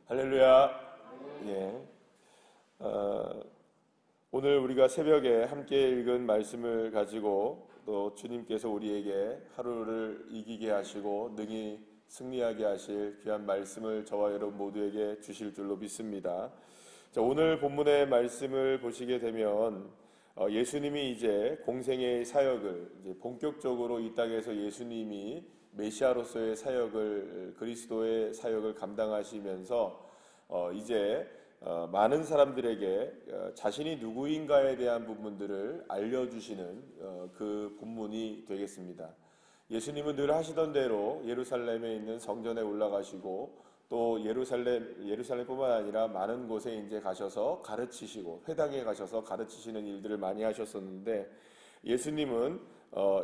할렐루야. 예. 오늘 우리가 새벽에 함께 읽은 말씀을 가지고 또 주님께서 우리에게 하루를 이기게 하시고 능히 승리하게 하실 귀한 말씀을 저와 여러분 모두에게 주실 줄로 믿습니다. 자, 오늘 본문의 말씀을 보시게 되면 예수님이 이제 공생의 사역을 이제 본격적으로 이 땅에서 예수님이 메시아로서의 사역을 그리스도의 사역을 감당하시면서 이제 많은 사람들에게 자신이 누구인가에 대한 부분들을 알려주시는 그 본문이 되겠습니다. 예수님은 늘 하시던 대로 예루살렘에 있는 성전에 올라가시고 또 예루살렘뿐만 아니라 많은 곳에 이제 가셔서 가르치시고 회당에 가셔서 가르치시는 일들을 많이 하셨었는데 예수님은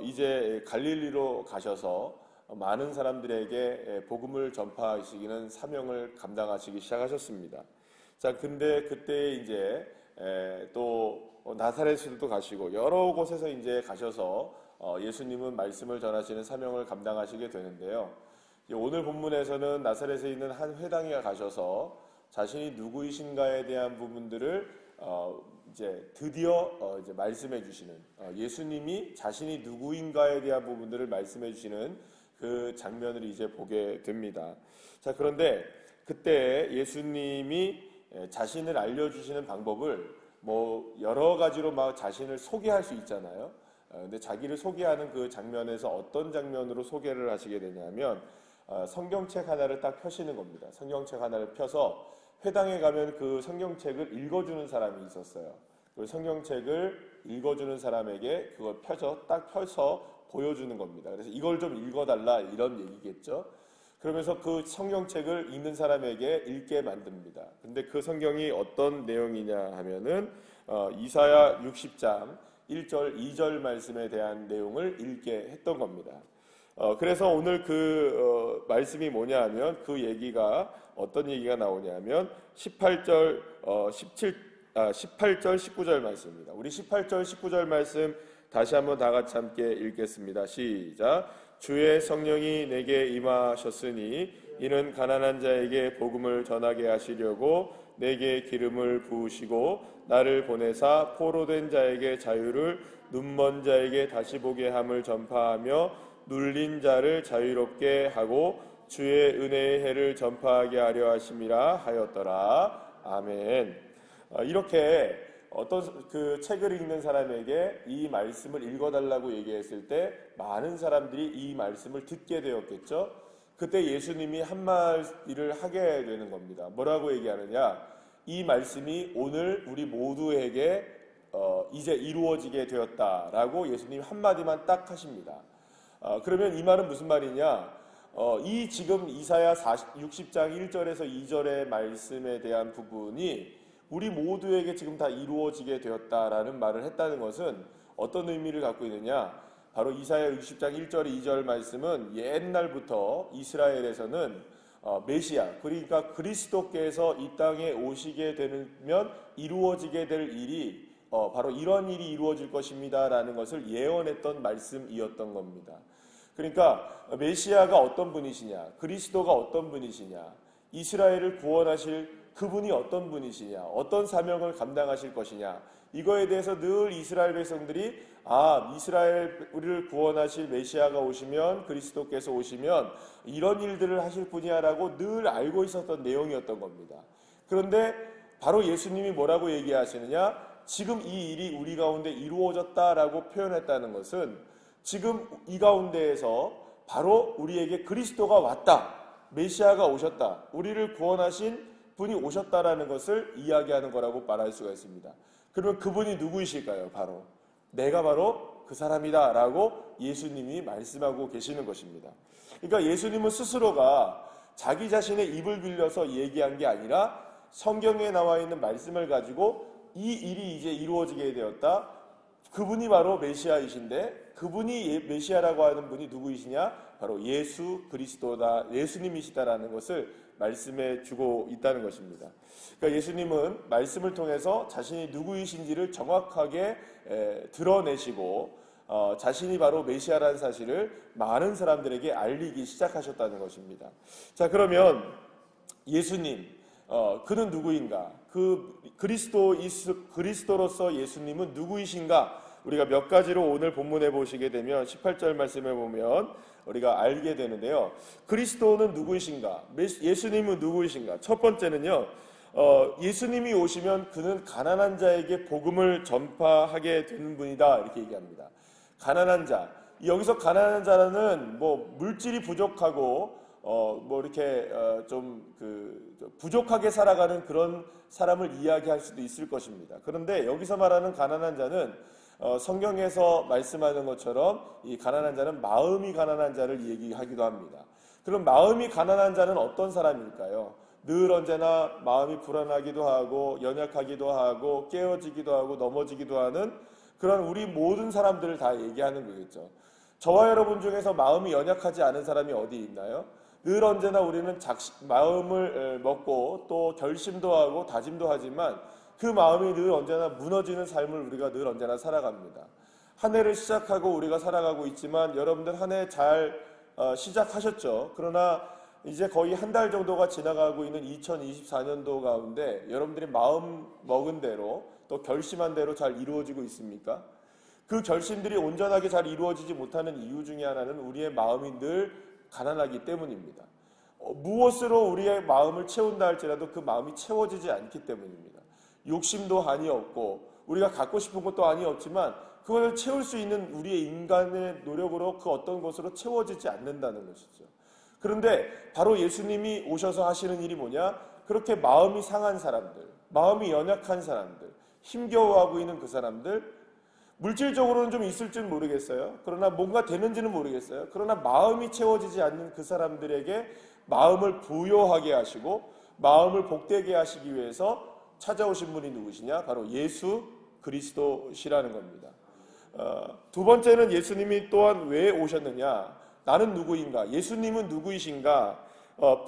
이제 갈릴리로 가셔서 많은 사람들에게 복음을 전파하시기는 사명을 감당하시기 시작하셨습니다. 자, 근데 그때 이제 또 나사렛으로도 가시고 여러 곳에서 이제 가셔서 예수님은 말씀을 전하시는 사명을 감당하시게 되는데요. 오늘 본문에서는 나사렛에 있는 한 회당에 가셔서 자신이 누구이신가에 대한 부분들을 이제 드디어 이제 말씀해 주시는 예수님이 자신이 누구인가에 대한 부분들을 말씀해 주시는 그 장면을 이제 보게 됩니다. 자, 그런데 그때 예수님이 자신을 알려주시는 방법을 뭐 여러 가지로 막 자신을 소개할 수 있잖아요. 근데 자기를 소개하는 그 장면에서 어떤 장면으로 소개를 하시게 되냐면 성경책 하나를 딱 펴시는 겁니다. 성경책 하나를 펴서 회당에 가면 그 성경책을 읽어주는 사람이 있었어요. 그 성경책을 읽어주는 사람에게 그걸 딱 펴서 보여주는 겁니다. 그래서 이걸 좀 읽어달라 이런 얘기겠죠. 그러면서 그 성경책을 읽는 사람에게 읽게 만듭니다. 근데 그 성경이 어떤 내용이냐 하면은 이사야 60장 1절 2절 말씀에 대한 내용을 읽게 했던 겁니다. 그래서 오늘 그 말씀이 뭐냐 하면 그 얘기가 어떤 얘기가 나오냐면 18절 19절 말씀입니다. 우리 18절 19절 말씀 다시 한번 다 같이 함께 읽겠습니다. 시작. 주의 성령이 내게 임하셨으니 이는 가난한 자에게 복음을 전하게 하시려고 내게 기름을 부으시고 나를 보내사 포로된 자에게 자유를 눈먼 자에게 다시 보게 함을 전파하며 눌린 자를 자유롭게 하고 주의 은혜의 해를 전파하게 하려 하심이라 하였더라. 아멘. 이렇게 어떤 그 책을 읽는 사람에게 이 말씀을 읽어달라고 얘기했을 때 많은 사람들이 이 말씀을 듣게 되었겠죠. 그때 예수님이 한마디를 하게 되는 겁니다. 뭐라고 얘기하느냐? 이 말씀이 오늘 우리 모두에게 이제 이루어지게 되었다라고 예수님 한마디만 딱 하십니다. 그러면 이 말은 무슨 말이냐? 이 지금 이사야 60장 1절에서 2절의 말씀에 대한 부분이 우리 모두에게 지금 다 이루어지게 되었다라는 말을 했다는 것은 어떤 의미를 갖고 있느냐? 바로 이사야 60장 1절 2절 말씀은 옛날부터 이스라엘에서는 메시아, 그러니까 그리스도께서 이 땅에 오시게 되면 이루어지게 될 일이 바로 이런 일이 이루어질 것입니다라는 것을 예언했던 말씀이었던 겁니다. 그러니까 메시아가 어떤 분이시냐, 그리스도가 어떤 분이시냐, 이스라엘을 구원하실 그분이 어떤 분이시냐, 어떤 사명을 감당하실 것이냐, 이거에 대해서 늘 이스라엘 백성들이 이스라엘을 구원하실 메시아가 오시면, 그리스도께서 오시면 이런 일들을 하실 분이야라고 늘 알고 있었던 내용이었던 겁니다. 그런데 바로 예수님이 뭐라고 얘기하시느냐? 지금 이 일이 우리 가운데 이루어졌다라고 표현했다는 것은 지금 이 가운데에서 바로 우리에게 그리스도가 왔다, 메시아가 오셨다, 우리를 구원하신 분이 오셨다라는 것을 이야기하는 거라고 말할 수가 있습니다. 그러면 그분이 누구이실까요? 내가 바로 그 사람이다 라고 예수님이 말씀하고 계시는 것입니다. 그러니까 예수님은 스스로가 자기 자신의 입을 빌려서 얘기한 게 아니라 성경에 나와 있는 말씀을 가지고 이 일이 이제 이루어지게 되었다, 그분이 바로 메시아이신데 그분이 메시아라고 하는 분이 누구이시냐? 바로 예수 그리스도다, 예수님이시다라는 것을 말씀해 주고 있다는 것입니다. 그러니까 예수님은 말씀을 통해서 자신이 누구이신지를 정확하게 드러내시고 자신이 바로 메시아라는 사실을 많은 사람들에게 알리기 시작하셨다는 것입니다. 자, 그러면 예수님, 그는 누구인가? 그 그리스도로서 예수님은 누구이신가? 우리가 몇 가지로 오늘 본문에 보시게 되면 18절 말씀에 보면 우리가 알게 되는데요. 그리스도는 누구이신가? 예수님은 누구이신가? 첫 번째는요. 예수님이 오시면 그는 가난한 자에게 복음을 전파하게 되는 분이다. 이렇게 얘기합니다. 가난한 자. 여기서 가난한 자라는 뭐 물질이 부족하고 이렇게 부족하게 살아가는 그런 사람을 이야기할 수도 있을 것입니다. 그런데 여기서 말하는 가난한 자는 성경에서 말씀하는 것처럼 이 가난한 자는 마음이 가난한 자를 얘기하기도 합니다. 그럼 마음이 가난한 자는 어떤 사람일까요? 늘 언제나 마음이 불안하기도 하고 연약하기도 하고 깨어지기도 하고 넘어지기도 하는 그런 우리 모든 사람들을 다 얘기하는 거겠죠. 저와 여러분 중에서 마음이 연약하지 않은 사람이 어디 있나요? 늘 언제나 우리는 마음을 먹고 또 결심도 하고 다짐도 하지만 그 마음이 늘 언제나 무너지는 삶을 우리가 늘 언제나 살아갑니다. 한 해를 시작하고 우리가 살아가고 있지만 여러분들 한 해 잘 시작하셨죠? 그러나 이제 거의 한 달 정도가 지나가고 있는 2024년도 가운데 여러분들이 마음 먹은 대로 또 결심한 대로 잘 이루어지고 있습니까? 그 결심들이 온전하게 잘 이루어지지 못하는 이유 중에 하나는 우리의 마음이 늘 가난하기 때문입니다. 무엇으로 우리의 마음을 채운다 할지라도 그 마음이 채워지지 않기 때문입니다. 욕심도 한이 없고 우리가 갖고 싶은 것도 한이 없지만 그걸 채울 수 있는 우리의 인간의 노력으로 그 어떤 것으로 채워지지 않는다는 것이죠. 그런데 바로 예수님이 오셔서 하시는 일이 뭐냐? 그렇게 마음이 상한 사람들, 마음이 연약한 사람들, 힘겨워하고 있는 그 사람들, 물질적으로는 좀 있을지는 모르겠어요. 그러나 뭔가 되는지는 모르겠어요. 그러나 마음이 채워지지 않는 그 사람들에게 마음을 부요하게 하시고 마음을 복되게 하시기 위해서 찾아오신 분이 누구시냐? 바로 예수 그리스도시라는 겁니다. 두 번째는 예수님이 또한 왜 오셨느냐? 나는 누구인가? 예수님은 누구이신가?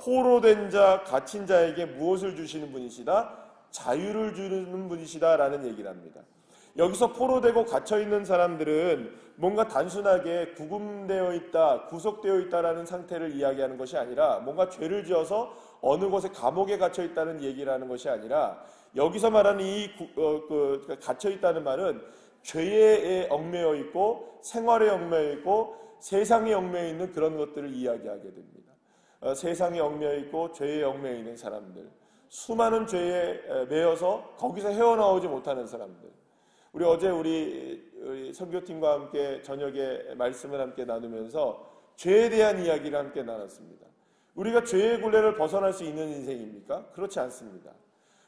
포로된 자, 갇힌 자에게 무엇을 주시는 분이시다? 자유를 주는 분이시다라는 얘기를 합니다. 여기서 포로되고 갇혀있는 사람들은 뭔가 단순하게 구금되어 있다, 구속되어 있다라는 상태를 이야기하는 것이 아니라 뭔가 죄를 지어서 어느 곳에 감옥에 갇혀있다는 얘기를 하는 것이 아니라 여기서 말하는 이 갇혀있다는 말은 죄에 얽매여 있고 생활에 얽매여 있고 세상에 얽매여 있는 그런 것들을 이야기하게 됩니다. 세상에 얽매여 있고 죄에 얽매여 있는 사람들, 수많은 죄에 매여서 거기서 헤어나오지 못하는 사람들. 우리 어제 우리 선교팀과 함께 저녁에 말씀을 함께 나누면서 죄에 대한 이야기를 함께 나눴습니다. 우리가 죄의 굴레를 벗어날 수 있는 인생입니까? 그렇지 않습니다.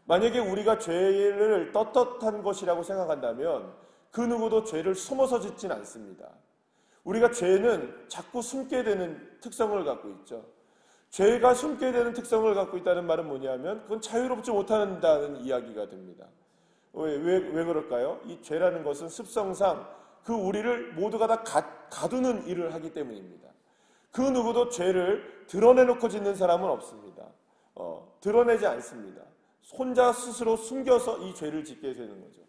만약에 우리가 죄를 떳떳한 것이라고 생각한다면 그 누구도 죄를 숨어서 짓진 않습니다. 우리가 죄는 자꾸 숨게 되는 특성을 갖고 있죠. 죄가 숨게 되는 특성을 갖고 있다는 말은 뭐냐면 그건 자유롭지 못한다는 이야기가 됩니다. 왜 그럴까요? 이 죄라는 것은 습성상 그 우리를 모두가 다 가두는 일을 하기 때문입니다. 그 누구도 죄를 드러내놓고 짓는 사람은 없습니다. 드러내지 않습니다. 혼자 스스로 숨겨서 이 죄를 짓게 되는 거죠.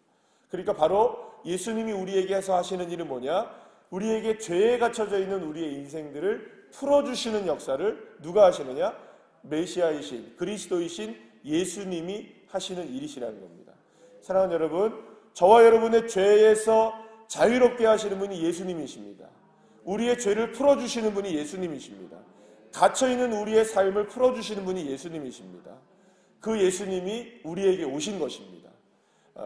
그러니까 바로 예수님이 우리에게서 하시는 일은 뭐냐? 우리에게 죄에 갇혀져 있는 우리의 인생들을 풀어주시는 역사를 누가 하시느냐? 메시아이신 그리스도이신 예수님이 하시는 일이시라는 겁니다. 사랑하는 여러분, 저와 여러분의 죄에서 자유롭게 하시는 분이 예수님이십니다. 우리의 죄를 풀어주시는 분이 예수님이십니다. 갇혀있는 우리의 삶을 풀어주시는 분이 예수님이십니다. 그 예수님이 우리에게 오신 것입니다.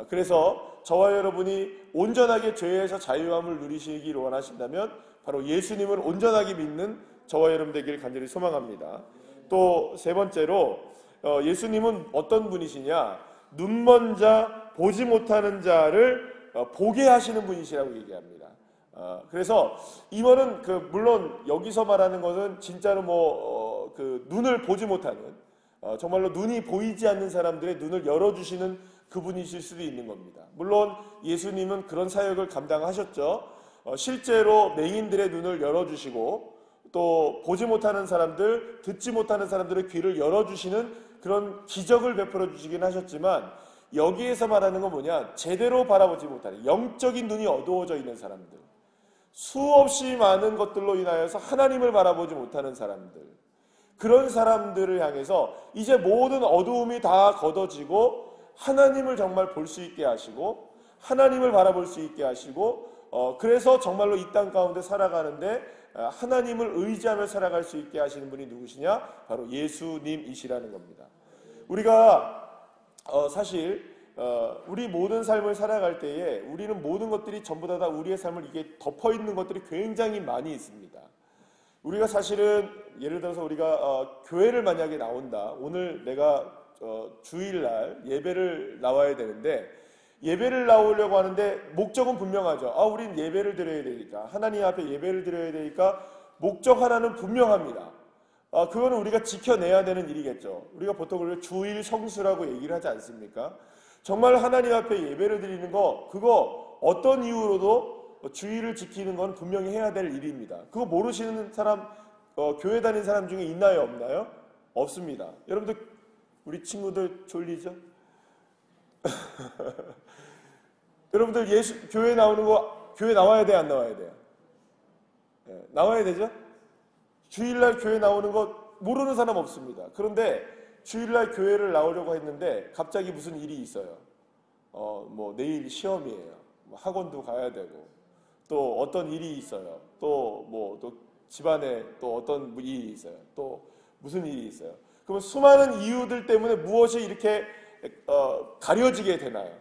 그래서 저와 여러분이 온전하게 죄에서 자유함을 누리시기를 원하신다면 바로 예수님을 온전하게 믿는 저와 여러분 되기를 간절히 소망합니다. 또 세 번째로 예수님은 어떤 분이시냐? 눈먼 자, 보지 못하는 자를 보게 하시는 분이시라고 얘기합니다. 그래서 이거는 물론 여기서 말하는 것은 진짜로 눈을 보지 못하는 정말로 눈이 보이지 않는 사람들의 눈을 열어주시는 그분이실 수도 있는 겁니다. 물론 예수님은 그런 사역을 감당하셨죠. 실제로 맹인들의 눈을 열어주시고 또 보지 못하는 사람들, 듣지 못하는 사람들의 귀를 열어주시는 그런 기적을 베풀어 주시긴 하셨지만 여기에서 말하는 건 뭐냐? 제대로 바라보지 못하는 영적인 눈이 어두워져 있는 사람들, 수없이 많은 것들로 인하여서 하나님을 바라보지 못하는 사람들, 그런 사람들을 향해서 이제 모든 어두움이 다 걷어지고 하나님을 정말 볼 수 있게 하시고 하나님을 바라볼 수 있게 하시고 그래서 정말로 이 땅 가운데 살아가는데 하나님을 의지하며 살아갈 수 있게 하시는 분이 누구시냐? 바로 예수님이시라는 겁니다. 우리가 사실 우리 모든 삶을 살아갈 때에 우리는 모든 것들이 전부 다 우리의 삶을 이게 덮어있는 것들이 굉장히 많이 있습니다. 우리가 사실은 예를 들어서 우리가 교회를 만약에 나온다. 오늘 내가 주일날 예배를 나와야 되는데 예배를 나오려고 하는데 목적은 분명하죠. 우린 예배를 드려야 되니까 하나님 앞에 예배를 드려야 되니까 목적 하나는 분명합니다. 그거는 우리가 지켜내야 되는 일이겠죠. 우리가 보통 그걸 주일 성수라고 얘기를 하지 않습니까? 정말 하나님 앞에 예배를 드리는 거 그거 어떤 이유로도 주일을 지키는 건 분명히 해야 될 일입니다. 그거 모르시는 사람 교회 다니는 사람 중에 있나요? 없나요? 없습니다. 여러분들 우리 친구들 졸리죠? 여러분들 교회 나오는 거 교회 나와야 돼, 안 나와야 돼요? 네, 나와야 되죠? 주일날 교회 나오는 거 모르는 사람 없습니다. 그런데 주일날 교회를 나오려고 했는데 갑자기 무슨 일이 있어요. 뭐 내일 시험이에요. 뭐 학원도 가야 되고 또 어떤 일이 있어요. 또 집안에 또 어떤 일이 있어요. 또 무슨 일이 있어요. 그러면 수많은 이유들 때문에 무엇이 이렇게 가려지게 되나요?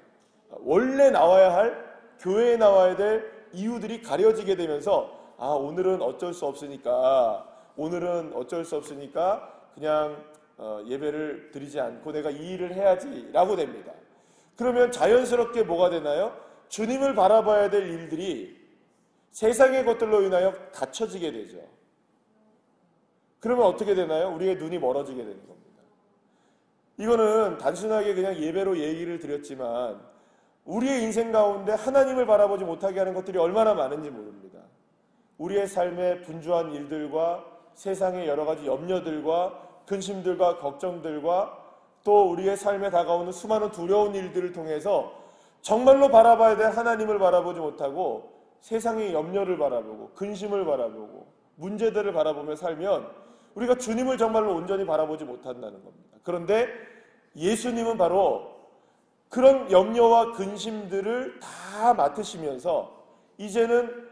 원래 나와야 할 교회에 나와야 될 이유들이 가려지게 되면서 오늘은 어쩔 수 없으니까 그냥 예배를 드리지 않고 내가 이 일을 해야지라고 됩니다. 그러면 자연스럽게 뭐가 되나요? 주님을 바라봐야 될 일들이 세상의 것들로 인하여 닫혀지게 되죠. 그러면 어떻게 되나요? 우리의 눈이 멀어지게 되는 겁니다. 이거는 단순하게 그냥 예배로 얘기를 드렸지만 우리의 인생 가운데 하나님을 바라보지 못하게 하는 것들이 얼마나 많은지 모릅니다. 우리의 삶의 분주한 일들과 세상의 여러 가지 염려들과 근심들과 걱정들과 또 우리의 삶에 다가오는 수많은 두려운 일들을 통해서 정말로 바라봐야 될 하나님을 바라보지 못하고 세상의 염려를 바라보고 근심을 바라보고 문제들을 바라보며 살면 우리가 주님을 정말로 온전히 바라보지 못한다는 겁니다. 그런데 예수님은 바로 그런 염려와 근심들을 다 맡으시면서 이제는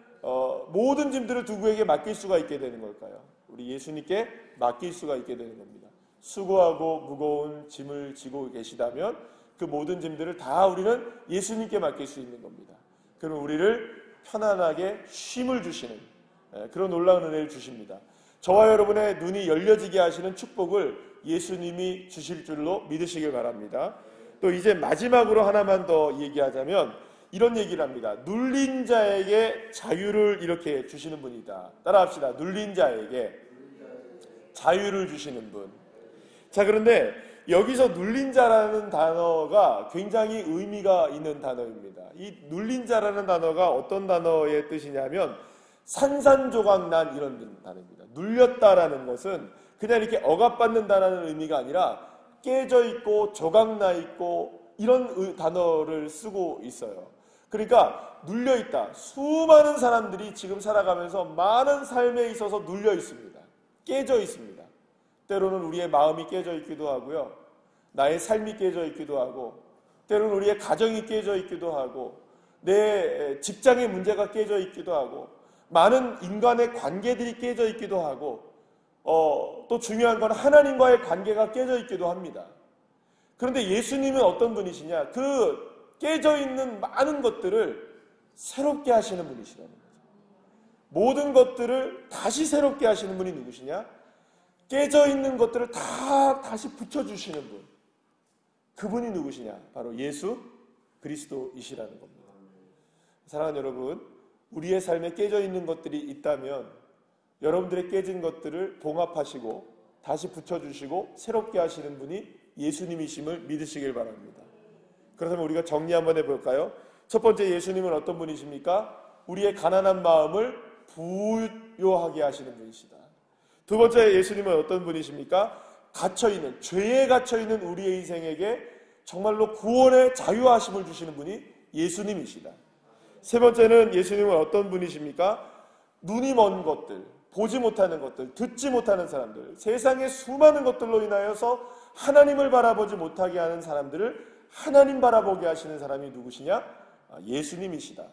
모든 짐들을 누구에게 맡길 수가 있게 되는 걸까요? 우리 예수님께 맡길 수가 있게 되는 겁니다. 수고하고 무거운 짐을 지고 계시다면 그 모든 짐들을 다 우리는 예수님께 맡길 수 있는 겁니다. 그러면 우리를 편안하게 쉼을 주시는 그런 놀라운 은혜를 주십니다. 저와 여러분의 눈이 열려지게 하시는 축복을 예수님이 주실 줄로 믿으시길 바랍니다. 또 이제 마지막으로 하나만 더 얘기하자면 이런 얘기를 합니다. 눌린 자에게 자유를 이렇게 주시는 분이다. 따라합시다. 눌린 자에게 자유를 주시는 분. 자, 그런데 여기서 눌린 자라는 단어가 굉장히 의미가 있는 단어입니다. 이 눌린 자라는 단어가 어떤 단어의 뜻이냐면 산산조각난 이런 단어입니다. 눌렸다라는 것은 그냥 이렇게 억압받는다라는 의미가 아니라 깨져 있고 조각나 있고 이런 단어를 쓰고 있어요. 그러니까 눌려 있다. 수많은 사람들이 지금 살아가면서 많은 삶에 있어서 눌려 있습니다. 깨져 있습니다. 때로는 우리의 마음이 깨져 있기도 하고요. 나의 삶이 깨져 있기도 하고 때로는 우리의 가정이 깨져 있기도 하고 내 직장의 문제가 깨져 있기도 하고 많은 인간의 관계들이 깨져 있기도 하고 또 중요한 건 하나님과의 관계가 깨져 있기도 합니다. 그런데 예수님은 어떤 분이시냐? 그 깨져 있는 많은 것들을 새롭게 하시는 분이시라는 거죠. 모든 것들을 다시 새롭게 하시는 분이 누구시냐? 깨져 있는 것들을 다 다시 붙여주시는 분. 그분이 누구시냐? 바로 예수 그리스도이시라는 겁니다. 사랑하는 여러분, 우리의 삶에 깨져 있는 것들이 있다면 여러분들의 깨진 것들을 봉합하시고 다시 붙여주시고 새롭게 하시는 분이 예수님이심을 믿으시길 바랍니다. 그렇다면 우리가 정리 한번 해볼까요? 첫 번째, 예수님은 어떤 분이십니까? 우리의 가난한 마음을 부요하게 하시는 분이시다. 두 번째, 예수님은 어떤 분이십니까? 갇혀있는, 죄에 갇혀있는 우리의 인생에게 정말로 구원의 자유하심을 주시는 분이 예수님이시다. 세 번째는 예수님은 어떤 분이십니까? 눈이 먼 것들, 보지 못하는 것들, 듣지 못하는 사람들, 세상의 수많은 것들로 인하여서 하나님을 바라보지 못하게 하는 사람들을 하나님 바라보게 하시는 사람이 누구시냐? 예수님이시다.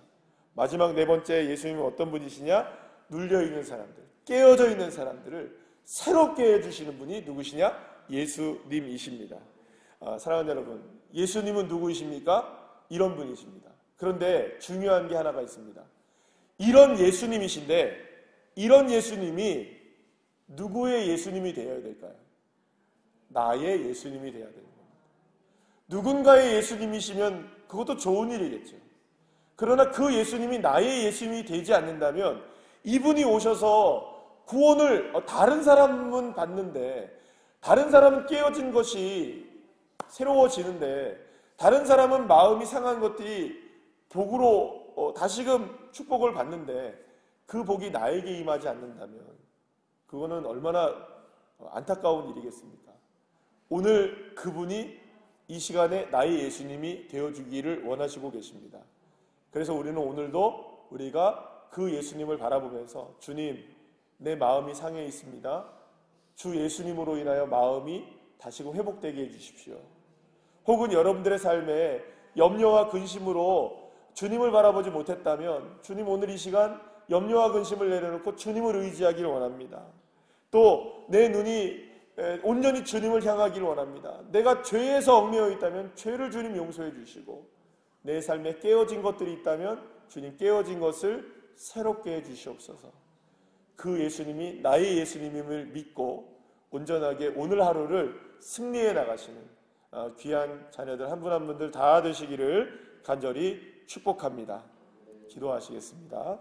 마지막 네 번째, 예수님은 어떤 분이시냐? 눌려있는 사람들, 깨어져 있는 사람들을 새롭게 해주시는 분이 누구시냐? 예수님이십니다. 사랑하는 여러분, 예수님은 누구이십니까? 이런 분이십니다. 그런데 중요한 게 하나가 있습니다. 이런 예수님이신데 이런 예수님이 누구의 예수님이 되어야 될까요? 나의 예수님이 되어야 되는 겁니다. 누군가의 예수님이시면 그것도 좋은 일이겠죠. 그러나 그 예수님이 나의 예수님이 되지 않는다면 이분이 오셔서 구원을 다른 사람은 받는데, 다른 사람은 깨어진 것이 새로워지는데, 다른 사람은 마음이 상한 것들이 복으로 다시금 축복을 받는데 그 복이 나에게 임하지 않는다면 그거는 얼마나 안타까운 일이겠습니까? 오늘 그분이 이 시간에 나의 예수님이 되어주기를 원하시고 계십니다. 그래서 우리는 오늘도 우리가 그 예수님을 바라보면서 주님, 내 마음이 상해 있습니다. 주 예수님으로 인하여 마음이 다시금 회복되게 해주십시오. 혹은 여러분들의 삶에 염려와 근심으로 주님을 바라보지 못했다면 주님, 오늘 이 시간 염려와 근심을 내려놓고 주님을 의지하기를 원합니다. 또 내 눈이 온전히 주님을 향하기를 원합니다. 내가 죄에서 얽매여 있다면 죄를 주님 용서해 주시고, 내 삶에 깨어진 것들이 있다면 주님 깨어진 것을 새롭게 해 주시옵소서. 그 예수님이 나의 예수님임을 믿고 온전하게 오늘 하루를 승리해 나가시는 귀한 자녀들 한 분 한 분들 다 되시기를 간절히 축복합니다. 기도하시겠습니다.